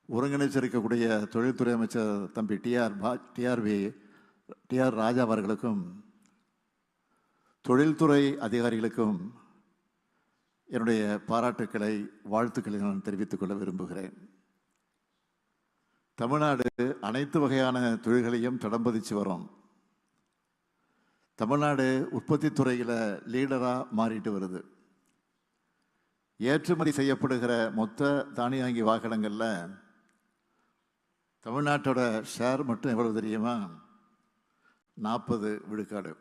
ஒருங்கிணைச்சிருக்கக்கூடிய தொழில்துறை அமைச்சர் தம்பி டிஆர் ராஜா அவர்களுக்கும் தொழில்துறை அதிகாரிகளுக்கும் என்னுடைய பாராட்டுக்களை, வாழ்த்துக்களை நான் தெரிவித்துக் கொள்ள விரும்புகிறேன். தமிழ்நாடு அனைத்து வகையான தொழில்களையும் தடம்பதிச்சு வரும். தமிழ்நாடு உற்பத்தி துறையில் லீடராக மாறிட்டு வருது. ஏற்றுமதி செய்யப்படுகிற மொத்த தானியங்கி வாகனங்களில் தமிழ்நாட்டோட ஷேர் மட்டும் எவ்வளவு தெரியுமா? 40 விழுக்காடு.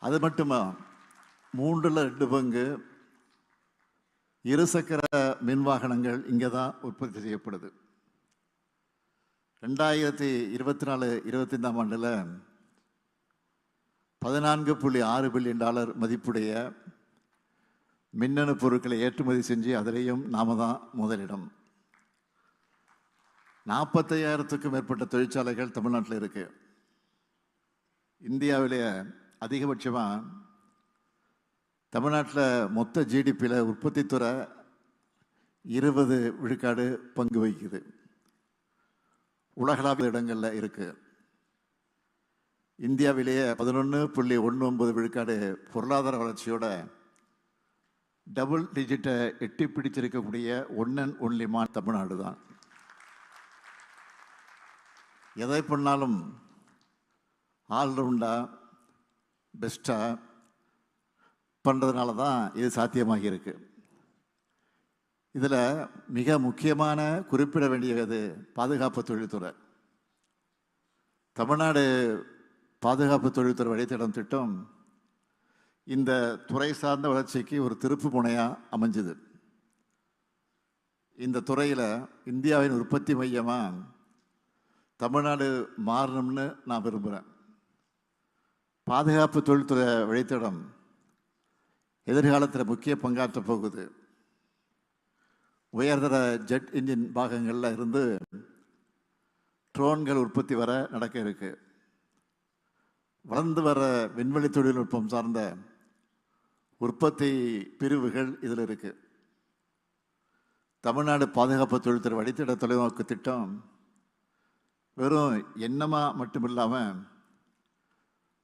அது மட்டுமா, 3/2 பங்கு இருசக்கர மின் வாகனங்கள் இங்கே தான் உற்பத்தி செய்யப்படுது. 2024-25 ஆண்டில் $14.6 பில்லியன் மதிப்புடைய மின்னணு பொருட்களை ஏற்றுமதி செஞ்சு அதிலேயும் நாம தான் முதலிடம். 45,000க்கும் மேற்பட்ட தொழிற்சாலைகள் தமிழ்நாட்டில் இருக்கு. இந்தியாவிலேயே அதிகபட்சமாக தமிழ்நாட்டில் மொத்த ஜிடிபியில் உற்பத்தி துறை 20 விழுக்காடு பங்கு வகிக்குது. உலகளாவிய இடங்களில் இருக்கு. இந்தியாவிலேயே 11.19 விழுக்காடு பொருளாதார வளர்ச்சியோட டபுள் டிஜிட்டை எட்டி பிடிச்சிருக்கக்கூடிய ஒன் அண்ட் ஒன்லி தமிழ்நாடு தான். எதை பண்ணாலும் ஆல்ரவுண்டா பெஸ்ட்டாக பண்ணுறதுனால தான் இது சாத்தியமாகி இருக்கு. இதில் மிக முக்கியமான குறிப்பிட வேண்டியது பாதுகாப்பு தொழில்துறை. தமிழ்நாடு பாதுகாப்பு தொழில்துறை வழித்தடம் திட்டம் இந்த துறை சார்ந்த வளர்ச்சிக்கு ஒரு திருப்பு முனையாக அமைஞ்சுது. இந்த துறையில் இந்தியாவின் உற்பத்தி மையமாக தமிழ்நாடு மாறணும்னு நான் விரும்புகிறேன். பாதுகாப்பு தொழில்துறை வழித்தடம் எதிர்காலத்தில் முக்கிய பங்காற்ற போகுது. உயர்தர ஜெட் இன்ஜின் பாகங்களில் இருந்து ட்ரோன்கள் உற்பத்தி வர நடக்க இருக்கு. வளர்ந்து வர விண்வெளி தொழில்நுட்பம் சார்ந்த உற்பத்தி பிரிவுகள் இதில் இருக்கு. தமிழ்நாடு பாதுகாப்பு தொழில்துறை வழித்தட தொலைநோக்கு திட்டம் வெறும் எண்ணமாக மட்டும் இல்லாமல்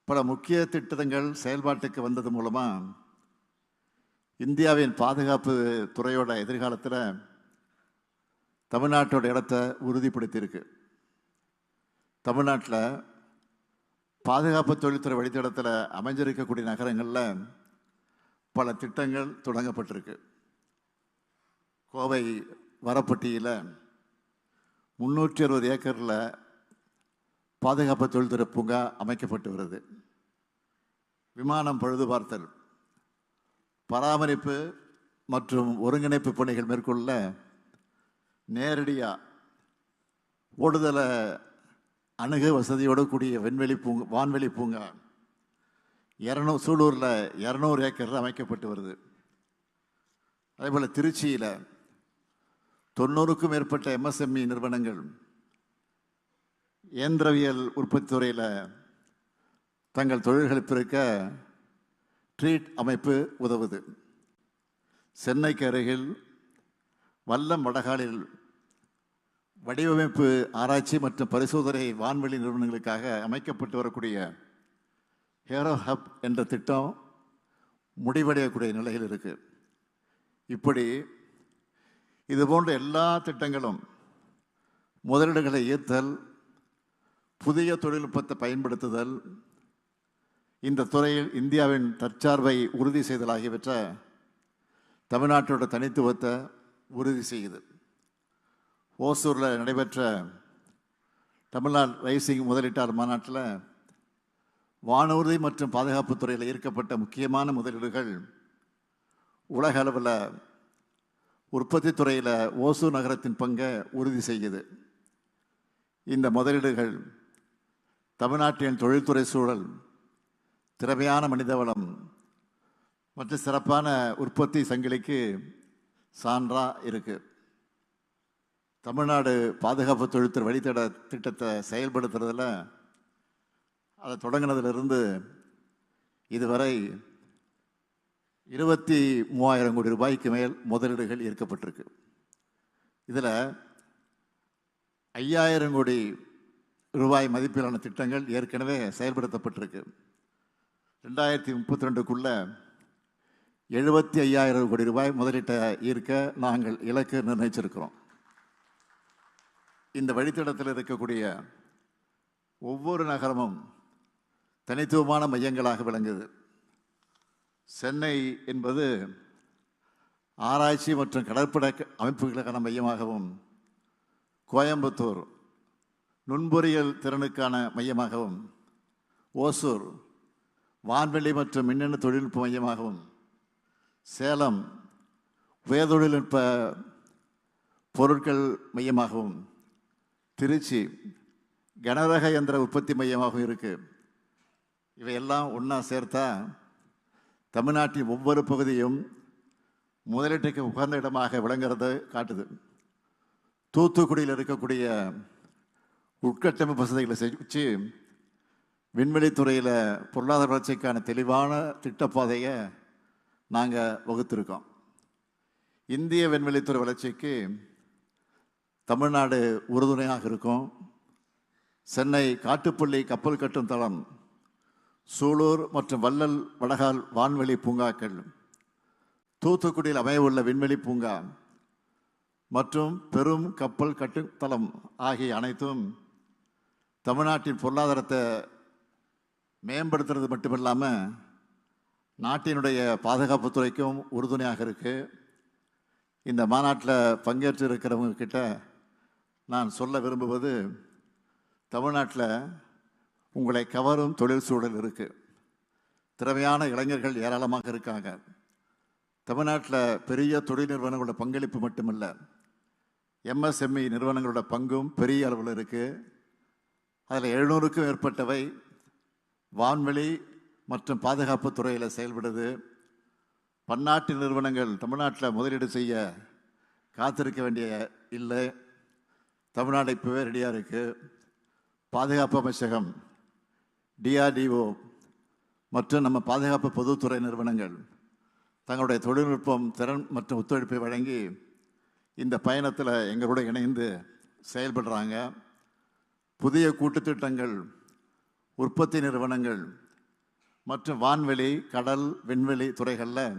பல முக்கிய திட்டங்கள் செயல்பாட்டுக்கு வந்தது மூலமாக இந்தியாவின் பாதுகாப்பு துறையோட எதிர்காலத்தில் தமிழ்நாட்டோட இடத்தை உறுதிப்படுத்தியிருக்கு. தமிழ்நாட்டில் பாதுகாப்பு தொழில்துறை வழித்தடத்தில் அமைஞ்சிருக்கக்கூடிய நகரங்களில் பல திட்டங்கள் தொடங்கப்பட்டிருக்கு. கோவை வரப்பட்டியில் 360 ஏக்கரில் பாதுகாப்பு தொழில்துறை பூங்கா அமைக்கப்பட்டு வருது. விமானம் பழுது பார்த்தல், பராமரிப்பு மற்றும் ஒருங்கிணைப்பு பணிகள் மேற்கொள்ள நேரடியாக ஓடுதலை அணுக வசதியோடு கூடிய வான்வெளி பூங்கா சூலூரில் 200 ஏக்கரில் அமைக்கப்பட்டு வருது. அதேபோல் திருச்சியில் 90க்கும் மேற்பட்ட MSME நிறுவனங்கள் இயந்திரவியல் உற்பத்தி துறையில் தங்கள் தொழில்களை பெருக்க ட்ரீட் அமைப்பு உதவுது. சென்னைக்கு அருகில் வல்லம் வடகாலில் வடிவமைப்பு ஆராய்ச்சி மற்றும் பரிசோதனை வான்வெளி நிறுவனங்களுக்காக அமைக்கப்பட்டு வரக்கூடிய ஏரோ ஹப் என்ற திட்டம் முடிவடையக்கூடிய நிலையில் இருக்கு. இப்படி இது போன்ற எல்லா திட்டங்களும் முதலீடுகளை ஈர்த்தல், புதிய தொழில்நுட்பத்தை பயன்படுத்துதல், இந்த துறையில் இந்தியாவின் தற்சார்பை உறுதி செய்தல் ஆகியவற்றை தமிழ்நாட்டோட தனித்துவத்தை உறுதி செய்யுது. ஓசூரில் நடைபெற்ற தமிழ்நாடு ரைசிங் முதலீட்டாளர் மாநாட்டில் வானூர்தி மற்றும் பாதுகாப்பு துறையில் ஈர்க்கப்பட்ட முக்கியமான முதலீடுகள் உலக அளவில் உற்பத்தி துறையில் ஓசூர் நகரத்தின் பங்கை உறுதி செய்யுது. இந்த முதலீடுகள் தமிழ்நாட்டின் தொழில்துறை சூழல், திறமையான மனிதவளம் மற்றும் சிறப்பான உற்பத்தி சங்கிலிக்கு சான்றாக இருக்கு. தமிழ்நாடு பாதுகாப்பு தொழில்துறை வழித்தட திட்டத்தை செயல்படுத்துறதுல அதை தொடங்கினதிலிருந்து இதுவரை 23,000 கோடி ரூபாய்க்கு மேல் முதலீடுகள் ஈர்க்கப்பட்டிருக்கு. இதில் 5,000 கோடி ரூபாய் மதிப்பிலான திட்டங்கள் ஏற்கனவே செயல்படுத்தப்பட்டிருக்கு. 2032க்குள்ள 75,000 கோடி ரூபாய் முதலீட்டை ஈர்க்க நாங்கள் இலக்கு நிர்ணயிச்சிருக்கிறோம். இந்த வழித்தடத்தில் இருக்கக்கூடிய ஒவ்வொரு நகரமும் தனித்துவமான மையங்களாக விளங்குது. சென்னை என்பது ஆராய்ச்சி மற்றும் கடற்படை அமைப்புகளுக்கான மையமாகவும், கோயம்புத்தூர் நுண்பொறியியல் திறனுக்கான மையமாகவும், ஓசூர் வான்வெளி மற்றும் மின்னணு தொழில்நுட்ப மையமாகவும், சேலம் உயர் தொழில்நுட்ப பொருட்கள் மையமாகவும், திருச்சி கனரக இயந்திர உற்பத்தி மையமாகவும் இருக்குது. இவையெல்லாம் ஒன்றா சேர்த்தா தமிழ்நாட்டின் ஒவ்வொரு பகுதியும் முதலீட்டுக்கு உகந்த இடமாக விளங்குறத காட்டுது. தூத்துக்குடியில் இருக்கக்கூடிய உட்கட்டமைப்பு வசதிகளை செஞ்சு விண்வெளித்துறையில் பொருளாதார வளர்ச்சிக்கான தெளிவான திட்டப்பாதையை நாங்கள் வகுத்திருக்கோம். இந்திய விண்வெளித்துறை வளர்ச்சிக்கு தமிழ்நாடு உறுதுணையாக இருக்கும். சென்னை காட்டுப்பள்ளி கப்பல் கட்டும் தளம், சூலூர் மற்றும் வள்ளல் வடகால் வான்வெளி பூங்காக்கள், தூத்துக்குடியில் அமையவுள்ள விண்வெளி பூங்கா மற்றும் பெரும் கப்பல் கட்டும் தளம் ஆகிய அனைத்தும் தமிழ்நாட்டின் பொருளாதாரத்தை மேம்படுத்துறது மட்டுமில்லாமல் நாட்டினுடைய பாதுகாப்புத்துறைக்கும் உறுதுணையாக இருக்குது. இந்த மாநாட்டில் பங்கேற்று இருக்கிறவங்க கிட்ட நான் சொல்ல விரும்புவது, தமிழ்நாட்டில் உங்களை கவரும் தொழில் சூழல் இருக்குது. திறமையான இளைஞர்கள் ஏராளமாக இருக்காங்க. தமிழ்நாட்டில் பெரிய தொழில் நிறுவனங்களோட பங்களிப்பு மட்டுமில்ல, எம்எஸ்எம்இ நிறுவனங்களோட பங்கும் பெரிய அளவில் இருக்குது. அதில் 700க்கும் மேற்பட்டவை வான்வெளி மற்றும் பாதுகாப்பு துறையில் செயல்படுது. பன்னாட்டு நிறுவனங்கள் தமிழ்நாட்டில் முதலீடு செய்ய காத்திருக்க வேண்டிய இல்லை. தமிழ்நாடு இப்போவே ரெடியாக இருக்குது. பாதுகாப்பு அமைச்சகம், டிஆர்டிஓ மற்றும் நம்ம பாதுகாப்பு பொதுத்துறை நிறுவனங்கள் தங்களுடைய தொழில்நுட்பம், திறன் மற்றும் ஒத்துழைப்பை வழங்கி இந்த பயணத்தில் எங்களோட இணைந்து செயல்படுறாங்க. புதிய கூட்டுத்திட்டங்கள், உற்பத்தி நிறுவனங்கள் மற்றும் வான்வெளி, கடல், விண்வெளி துறைகளில்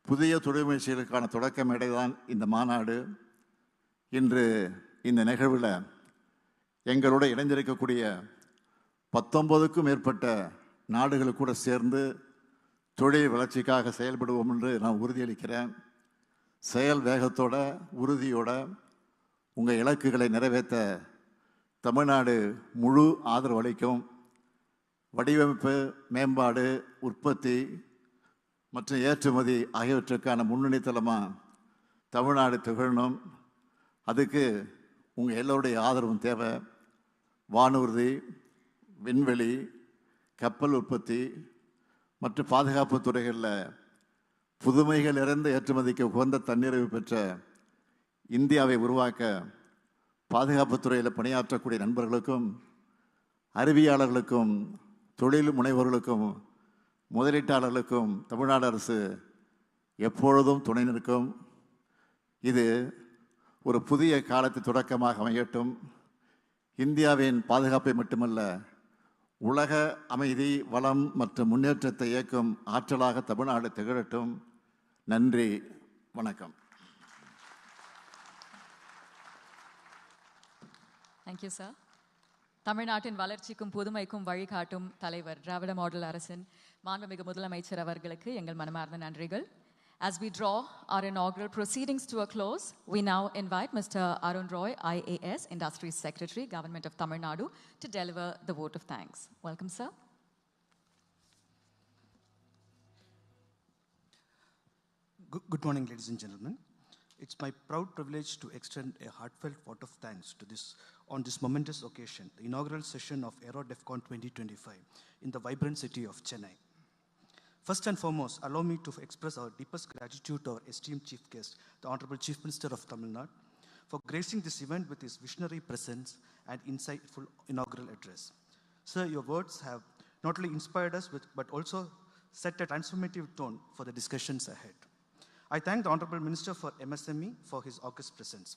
புதிய தொழில் முயற்சிகளுக்கான தொடக்க மேடை தான் இந்த மாநாடு. இன்று இந்த நிகழ்வில் எங்களோட இணைந்திருக்கக்கூடிய 19க்கும் மேற்பட்ட நாடுகள் கூட சேர்ந்து தொழில் வளர்ச்சிக்காக செயல்படுவோம் என்று நான் உறுதியளிக்கிறேன். செயல் வேகத்தோட, உறுதியோட உங்கள் இலக்குகளை நிறைவேற்ற தமிழ்நாடு முழு ஆதரவு அளிக்கும். வடிவமைப்பு, மேம்பாடு, உற்பத்தி மற்றும் ஏற்றுமதி ஆகியவற்றுக்கான முன்னணி தளமாக தமிழ்நாடு திகழணும். அதுக்கு உங்கள் எல்லோருடைய ஆதரவும் தேவை. வானூர்தி, விண்வெளி, கப்பல் உற்பத்தி மற்றும் பாதுகாப்பு துறைகளில் புதுமைகள் நிறைந்த ஏற்றுமதிக்கு உகந்த தன்னிறைவு பெற்ற இந்தியாவை உருவாக்க பாதுகாப்பு துறையில் பணியாற்றக்கூடிய நண்பர்களுக்கும், அறிவியலாளர்களுக்கும், தொழில் முனைவோர்களுக்கும், முதலீட்டாளர்களுக்கும் தமிழ்நாடு அரசு எப்பொழுதும் துணை நிற்கும். இது ஒரு புதிய காலத்து தொடக்கமாக அமையட்டும். இந்தியாவின் பாதுகாப்பை மட்டுமல்ல, உலக அமைதி, வளம் மற்றும் முன்னேற்றத்தை இயக்கும் ஆற்றலாக தமிழ்நாடு திகழட்டும். நன்றி, வணக்கம். Thank you, sir. தமிழ்நாட்டின் வளர்ச்சிக்கும் புதுமைக்கும் வழிகாட்டும் தலைவர் திராவிட மாடல் அரசின் மாண்புமிகு முதலமைச்சர் அவர்களுக்கு எங்கள் மனமார்ந்த நன்றிகள். As we draw our inaugural proceedings to a close, we now invite Mr. Arun Roy, IAS, Industry Secretary, Government of Tamil Nadu, to deliver the vote of thanks. Welcome, sir. Good morning, ladies and gentlemen. It's my proud privilege to extend a heartfelt vote of thanks to on this momentous occasion, the inaugural session of AeroDefCon'25 in the vibrant city of Chennai. First and foremost, allow me to express our deepest gratitude to our esteemed Chief Guest, the Honorable Chief Minister of Tamil Nadu, for gracing this event with his visionary presence and insightful inaugural address. Sir, your words have not only inspired us, but also set a transformative tone for the discussions ahead. I thank the Honorable Minister for MSME for his august presence.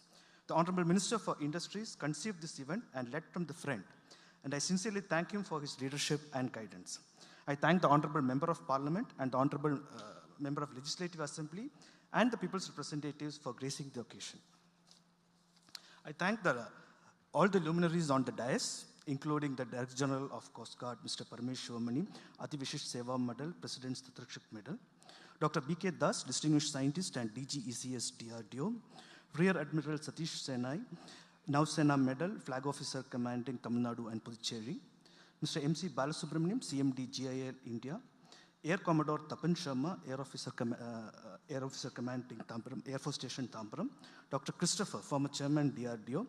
The Honorable Minister for Industries conceived this event and led from the front, and I sincerely thank him for his leadership and guidance. I thank the Honorable Member of Parliament and the Honorable Member of Legislative Assembly and the People's Representatives for gracing the occasion. I thank all the luminaries on the dais, including the Director General of Coast Guard, Mr. Paramesh Shivamani, Ati Vishish Seva Medal, President's Tatrakshak Medal, Dr. B.K. Das, Distinguished Scientist and DG ECS DRDO, Rear Admiral Satish Senai, Nausena Medal, Flag Officer Commanding Tamil Nadu and Puducherry, Mr. M.C. Balasubramaniam, CMD GIL India, Air Commodore Tapan Sharma, Air Officer Commanding Tambaram, Air Force Station Tambaram, Dr. Christopher, former Chairman DRDO,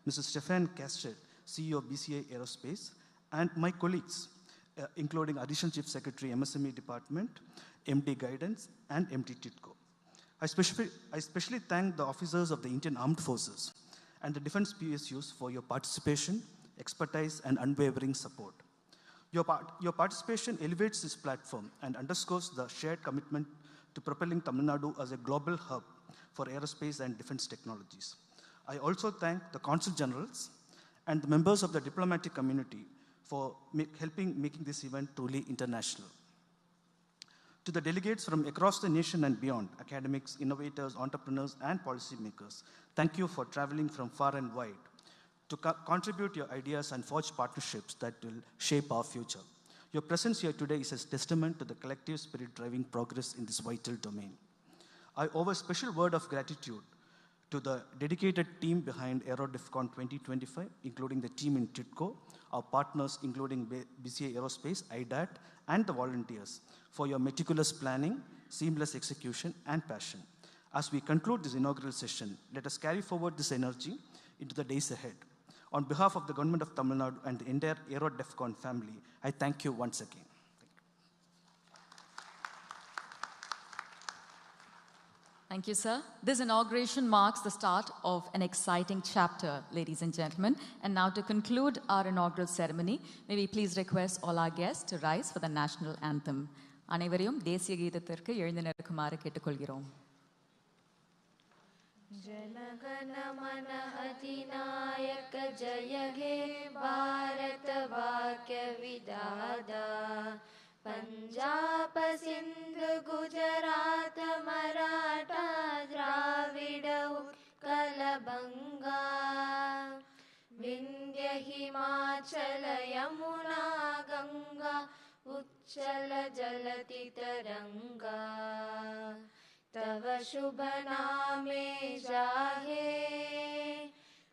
Mrs. Stefan Castet, CEO BCA Aerospace, and my colleagues, including Additional Chief Secretary, MSME Department, MD Guidance, and MD TIDCO. I especially thank the officers of the Indian Armed Forces and the Defense PSUs for your participation, expertise, and unwavering support. Your participation elevates this platform and underscores the shared commitment to propelling Tamil Nadu as a global hub for aerospace and defense technologies. I also thank the Consul Generals and the members of the diplomatic community for helping making this event truly international. To the delegates from across the nation and beyond, academics, innovators, entrepreneurs, and policymakers, thank you for traveling from far and wide to contribute your ideas and forge partnerships that will shape our future. Your presence here today is a testament to the collective spirit driving progress in this vital domain. I owe a special word of gratitude to the dedicated team behind AeroDefCon'25, including the team in TIDCO, our partners including BCA Aerospace, IDAT, and the volunteers for your meticulous planning, seamless execution, and passion. As we conclude this inaugural session, let us carry forward this energy into the days ahead. On behalf of the Government of Tamil Nadu and the entire AeroDefCon family, I thank you once again. Thank you, sir. This inauguration marks the start of an exciting chapter, ladies and gentlemen. And now to conclude our inaugural ceremony, may we please request all our guests to rise for the national anthem. அனைவரையும் தேசிய கீதத்திற்கு எழுந்து நிற்குமாறு கேட்டுக்கொள்கிறோம். जनगण मन अधिनायक जय हे भारत वाक्य विधाता पंजाब सिंध गुजरात मराठा द्राविड उत्कल बंगा विंध्य हिमाचल यमुना गंगा उच्चल जलति तरंगा तव शुभ नामे जाहे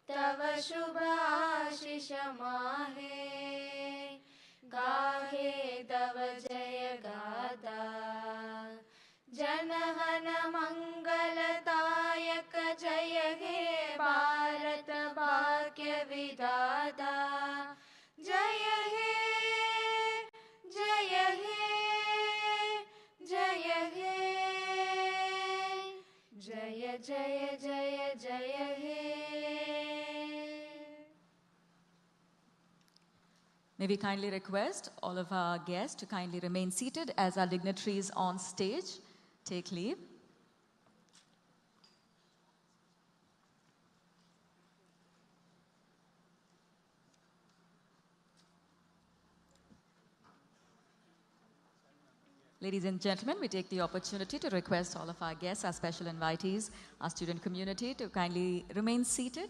तव शुभ आशीष माहे गाहे तव जय गाथा जनगण मंगलदायक जय हे भारत भाग्य विधाता जय हे जय हे जय हे जय जय जय जय हे. May we kindly request all of our guests to kindly remain seated as our dignitaries on stage take leave. Ladies and gentlemen, we take the opportunity to request all of our guests, our special invitees, our student community to kindly remain seated